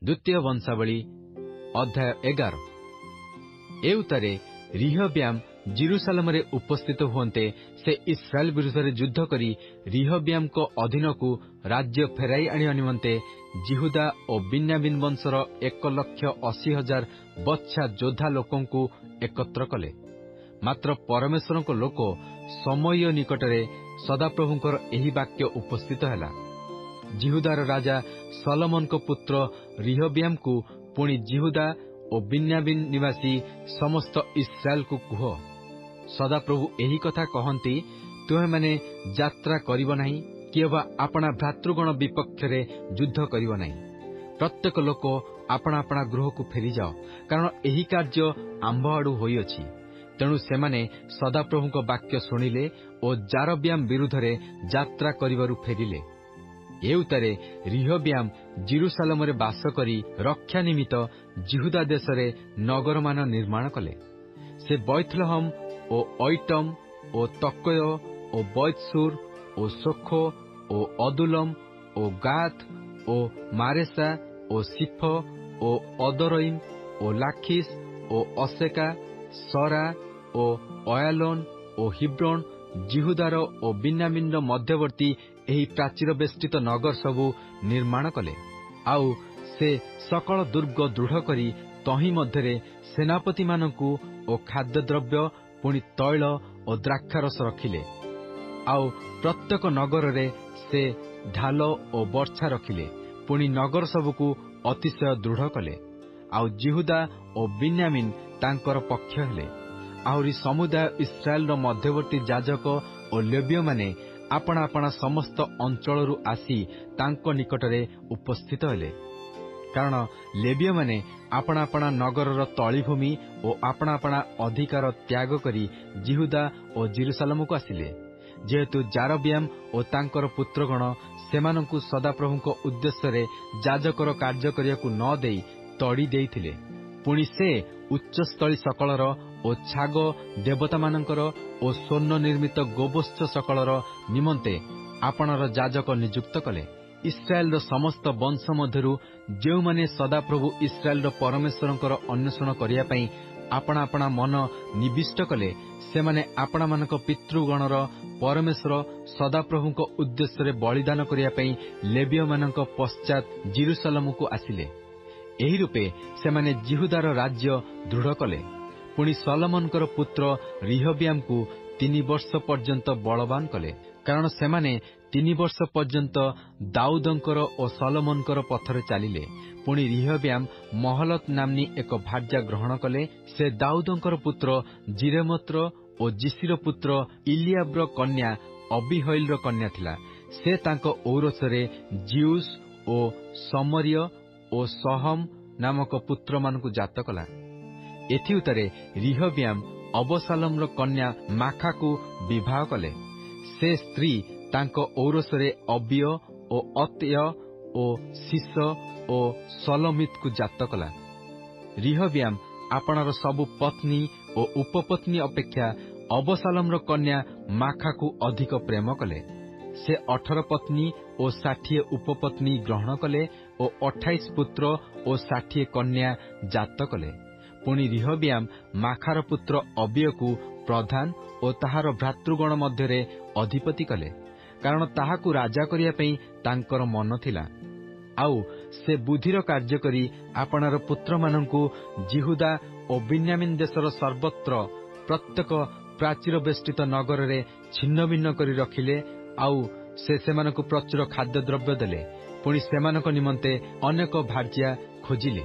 ଦ୍ୱିତୀୟ ବଂଶାବଳୀ ଅଧ୍ୟାୟ 11। ଏ ଉତ୍ତାରେ ରିହବ୍ୟାମ ଜିରୁସାଲେମରେ ଉପସ୍ଥିତ ହୁଅନ୍ତେ ସେ ଇସ୍ରାଏଲ ବିରୁଦ୍ଧରେ ଯୁଦ୍ଧ କରି ରିହବ୍ୟାମଙ୍କ ଅଧୀନକୁ ରାଜ୍ୟ ଫେରାଇ ଆଣିବା ନିମନ୍ତେ ଜିହୁଦା ଓ ବିନ୍ୟାମିନ ବଂଶର 1,80,000 ବଚ୍ଛା ଯୋଦ୍ଧା ଲୋକଙ୍କୁ ଏକତ୍ର କଲେ। ମାତ୍ର ପରମେଶ୍ୱରଙ୍କ ଲୋକ ସମୟ ନିକଟରେ ସଦାପ୍ରଭୁଙ୍କର ଏହି ବାକ୍ୟ ଉପସ୍ଥିତ ହେଲା, ଜିହୁଦାର ରାଜା ସଲୋମନଙ୍କ ପୁତ୍ର ରିହବ୍ୟାମକୁ ପୁଣି ଜିହୁଦା ଓ ବିନ୍ୟାମିନ ନିବାସୀ ସମସ୍ତ ଇସ୍ରାଏଲକୁ କୁହ, ସଦାପ୍ରଭୁ ଏହି କଥା କହନ୍ତି, ତୁମେମାନେ ଯାତ୍ରା କରିବ ନାହିଁ କିମ୍ବା ଆପଣା ଭ୍ରାତୃଗଣ ବିପକ୍ଷରେ ଯୁଦ୍ଧ କରିବ ନାହିଁ। ପ୍ରତ୍ୟେକ ଲୋକ ଆପଣା ଆପଣା ଗୃହକୁ ଫେରିଯାଅ, କାରଣ ଏହି କାର୍ଯ୍ୟ ଆମ୍ଭ ଆଡୁ ହୋଇଅଛି। ତେଣୁ ସେମାନେ ସଦାପ୍ରଭୁଙ୍କ ବାକ୍ୟ ଶୁଣିଲେ ଓ ଜାରବ୍ୟାମ ବିରୁଦ୍ଧରେ ଯାତ୍ରା କରିବାରୁ ଫେରିଲେ। ଏ ଉତ୍ତାରେ ରିହବ୍ୟାମ ଜିରୁସାଲେମରେ ବାସ କରି ରକ୍ଷା ନିମିତ୍ତ ଜିହୁଦା ଦେଶରେ ନଗରମାନ ନିର୍ମାଣ କଲେ। ସେ ବୈଥଲହମ ଓ ଅଇଟମ ଓ ତକୟ ଓ ବୈତସୁର ଓ ସୋଖୋ ଓ ଅଦୁଲମ ଓ ଗାଥ ଓ ମାରେସା ଓ ସିଫ ଓ ଅଦରଇମ ଓ ଲାଖିସ ଓ ଅସେକା, ସରା ଓ ଅୟାଲୋନ ଓ ହିବ୍ରୋନ, ଜିହୁଦାର ଓ ବିନ୍ୟାମିନର ମଧ୍ୟବର୍ତ୍ତୀ ଏହି ପ୍ରାଚୀର ବେଷ୍ଟିତ ନଗର ସବୁ ନିର୍ମାଣ କଲେ। ଆଉ ସେ ସକଳ ଦୁର୍ଗ ଦୃଢ଼ କରି ତହିଁ ମଧ୍ୟରେ ସେନାପତିମାନଙ୍କୁ ଓ ଖାଦ୍ୟଦ୍ରବ୍ୟ ପୁଣି ତୈଳ ଓ ଦ୍ରାକ୍ଷାରସ ରଖିଲେ। ଆଉ ପ୍ରତ୍ୟେକ ନଗରରେ ସେ ଢାଲ ଓ ବର୍ଚ୍ଛା ରଖିଲେ। ପୁଣି ନଗର ସବୁକୁ ଅତିଶୟ ଦୃଢ଼ କଲେ। ଆଉ ଜିହୁଦା ଓ ବିନ୍ୟାମିନ ତାଙ୍କର ପକ୍ଷ ହେଲେ। ଆହୁରି ସମୁଦାୟ ଇସ୍ରାଏଲର ମଧ୍ୟବର୍ତ୍ତୀ ଯାଜକ ଓ ଲେବୀୟମାନେ ଆପଣା ଆପଣା ସମସ୍ତ ଅଞ୍ଚଳରୁ ଆସି ତାଙ୍କ ନିକଟରେ ଉପସ୍ଥିତ ହେଲେ। କାରଣ ଲେବୀୟମାନେ ଆପଣା ଆପଣା ନଗରର ତଳିଭୂମି ଓ ଆପଣା ଆପଣା ଅଧିକାର ତ୍ୟାଗ କରି ଜିହୁଦା ଓ ଜିରୁସାଲେମକୁ ଆସିଲେ। ଯେହେତୁ ଜାରବ୍ୟାମ ଓ ତାଙ୍କର ପୁତ୍ରଗଣ ସେମାନଙ୍କୁ ସଦାପ୍ରଭୁଙ୍କ ଉଦ୍ଦେଶ୍ୟରେ ଯାଜକର କାର୍ଯ୍ୟ କରିବାକୁ ନ ଦେଇ ତଡ଼ି ଦେଇଥିଲେ, ପୁଣି ସେ ଉଚ୍ଚସ୍ଥଳୀ ସକଳର ଓ ଛାଗ ଦେବତାମାନଙ୍କର ଓ ସ୍ୱର୍ଣ୍ଣ ନିର୍ମିତ ଗୋବତ୍ସ ସକଳର ନିମନ୍ତେ ଆପଣାର ଯାଜକ ନିଯୁକ୍ତ କଲେ। ଇସ୍ରାଏଲର ସମସ୍ତ ବଂଶ ମଧ୍ୟରୁ ଯେଉଁମାନେ ସଦାପ୍ରଭୁ ଇସ୍ରାଏଲର ପରମେଶ୍ୱରଙ୍କର ଅନ୍ୱେଷଣ କରିବା ପାଇଁ ଆପଣା ଆପଣା ମନ ନିବିଷ୍ଟ କଲେ, ସେମାନେ ଆପଣାମାନଙ୍କ ପିତୃଗଣର ପରମେଶ୍ୱର ସଦାପ୍ରଭୁଙ୍କ ଉଦ୍ଦେଶ୍ୟରେ ବଳିଦାନ କରିବା ପାଇଁ ଲେବୀୟମାନଙ୍କ ପଶ୍ଚାତ୍ ଜିରୁସାଲେମକୁ ଆସିଲେ। ଏହି ରୂପେ ସେମାନେ ଜିହୁଦାର ରାଜ୍ୟ ଦୃଢ଼ କଲେ। ପୁଣି ସଲୋମନଙ୍କର ପୁତ୍ର ରିହବ୍ୟାମକୁ 3 ବର୍ଷ ପର୍ଯ୍ୟନ୍ତ ବଳବାନ କଲେ, କାରଣ ସେମାନେ 3 ବର୍ଷ ପର୍ଯ୍ୟନ୍ତ ଦାଉଦଙ୍କର ଓ ସଲୋମନଙ୍କର ପଥରେ ଚାଲିଲେ। ପୁଣି ରିହବ୍ୟାମ ମହଲତ ନାମ୍ନୀ ଏକ ଭାର୍ଯ୍ୟା ଗ୍ରହଣ କଲେ। ସେ ଦାଉଦଙ୍କର ପୁତ୍ର ଜିରେମୋତର ଓ ଯିସିର ପୁତ୍ର ଇଲିଆବର କନ୍ୟା ଅବିହଇଲର କନ୍ୟା ଥିଲା। ସେ ତାଙ୍କ ଔରସରେ ଜିଉସ ଓ ସମରିୟ ଓ ସହମ ନାମକ ପୁତ୍ରମାନଙ୍କୁ ଜାତ କଲା। ଏଥି ଉତ୍ତାରେ ରିହବ୍ୟାମ ଅବସାଲୋମର କନ୍ୟା ମାଖାକୁ ବିବାହ କଲେ। ସେ ସ୍ତ୍ରୀ ତାଙ୍କ ଔରସରେ ଅବିୟ ଓ ଅତ୍ୟ ଓ ଶିଷ ଓ ସଲୋମିତକୁ ଜାତ କଲା। ରିହବ୍ୟାମ ଆପଣାର ସବୁ ପତ୍ନୀ ଓ ଉପପତ୍ନୀ ଅପେକ୍ଷା ଅବସାଲୋମର କନ୍ୟା ମାଖାକୁ ଅଧିକ ପ୍ରେମ କଲେ। ସେ 18 ପତ୍ନୀ ଓ 60 ଉପପତ୍ନୀ ଗ୍ରହଣ କଲେ ଓ 28 ପୁତ୍ର ଓ 60 କନ୍ୟା ଜାତ କଲେ। ପୁଣି ରିହବ୍ୟାମ ମାଖାର ପୁତ୍ର ଅବିୟକୁ ପ୍ରଧାନ ଓ ତାହାର ଭ୍ରାତୃଗଣ ମଧ୍ୟରେ ଅଧିପତି କଲେ, କାରଣ ତାହାକୁ ରାଜା କରିବା ପାଇଁ ତାଙ୍କର ମନ ଥିଲା। ଆଉ ସେ ବୁଦ୍ଧିର କାର୍ଯ୍ୟ କରି ଆପଣାର ପୁତ୍ରମାନଙ୍କୁ ଜିହୁଦା ଓ ବିନ୍ୟାମିନ ଦେଶର ସର୍ବତ୍ର ପ୍ରତ୍ୟେକ ପ୍ରାଚୀର ବେଷ୍ଟିତ ନଗରରେ ଛିନ୍ନ ଭିନ୍ନ କରି ରଖିଲେ। ଆଉ ସେ ସେମାନଙ୍କୁ ପ୍ରଚୁର ଖାଦ୍ୟଦ୍ରବ୍ୟ ଦେଲେ। ପୁଣି ସେମାନଙ୍କ ନିମନ୍ତେ ଅନେକ ଭାର୍ଯ୍ୟା ଖୋଜିଲେ।